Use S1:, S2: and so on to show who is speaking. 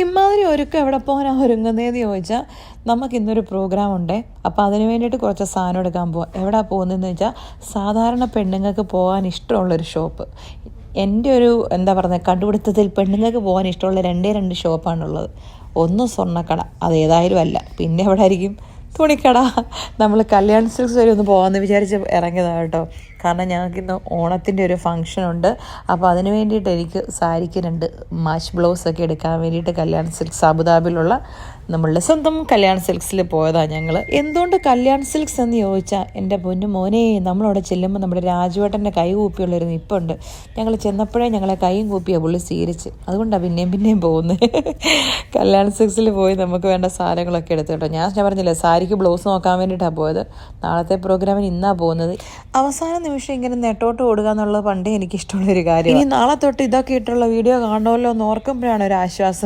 S1: ഇമ്മാതിരി ഒരുക്കം എവിടെ പോകാനാണ് ഒരുങ്ങുന്നതെന്ന് ചോദിച്ചാൽ നമുക്കിന്നൊരു പ്രോഗ്രാം ഉണ്ടേ. അപ്പോൾ അതിന് വേണ്ടിയിട്ട് കുറച്ച് സാധനം എടുക്കാൻ പോവാം. എവിടെ പോകുന്നതെന്ന് വെച്ചാൽ സാധാരണ പെണ്ണുങ്ങൾക്ക് പോകാൻ ഇഷ്ടമുള്ളൊരു ഷോപ്പ്. എൻ്റെ ഒരു എന്താ പറയുക കണ്ടുപിടുത്തത്തിൽ പെണ്ണുങ്ങൾക്ക് പോകാൻ ഇഷ്ടമുള്ള രണ്ട് ഷോപ്പാണുള്ളത്. ഒന്ന് സ്വർണ്ണക്കട, അതേതായാലും അല്ല. പിന്നെ എവിടെ ആയിരിക്കും? തുണിക്കട. നമ്മൾ കല്യാൺ സിൽക്സ് വരെ ഒന്ന് പോകാമെന്ന് വിചാരിച്ച് ഇറങ്ങിയതാണ് കേട്ടോ. കാരണം ഞങ്ങൾക്കിന്ന് ഓണത്തിൻ്റെ ഒരു ഫംഗ്ഷനുണ്ട്. അപ്പോൾ അതിന് വേണ്ടിയിട്ട് എനിക്ക് സാരിക്ക് 2 മാച്ച് ബ്ലൗസൊക്കെ എടുക്കാൻ വേണ്ടിയിട്ട് കല്യാൺ സിൽക്സ് അബുദാബിയിലുള്ള നമ്മളുടെ സ്വന്തം കല്യാൺ സിൽക്സിൽ പോയതാണ് ഞങ്ങൾ. എന്തുകൊണ്ട് കല്യാൺ സിൽക്സ് എന്ന് ചോദിച്ചാൽ എൻ്റെ പൊന്നു മോനെ, നമ്മളവിടെ ചെല്ലുമ്പോൾ നമ്മുടെ രാജുവേട്ടൻ്റെ കൈ കൂപ്പിയുള്ളൊരു നിപ്പുണ്ട്. ഞങ്ങൾ ചെന്നപ്പോഴേ ഞങ്ങളെ കൈയും കൂപ്പിയാണ് പുള്ളി സ്വീകരിച്ച്. അതുകൊണ്ടാണ് പിന്നെയും പോകുന്നത്. കല്യാൺ സിൽക്സിൽ പോയി നമുക്ക് വേണ്ട സാധനങ്ങളൊക്കെ എടുത്തു കേട്ടോ. ഞാൻ പറഞ്ഞില്ലേ സാരിക്ക് ബ്ലൗസ് നോക്കാൻ വേണ്ടിയിട്ടാണ് പോയത്. നാളത്തെ പ്രോഗ്രാമിന് ഇന്നാണ് പോകുന്നത്. അവസാന നിമിഷം ഇങ്ങനെ നെട്ടോട്ട് ഓടുക എന്നുള്ളത് പണ്ടേ എനിക്കിഷ്ടമുള്ളൊരു കാര്യം. ഇനി നാളെ തൊട്ട് ഇതൊക്കെ ഇട്ടുള്ള വീഡിയോ കാണുമല്ലോ എന്ന് ഓർക്കുമ്പോഴാണ് ഒരു ആശ്വാസം.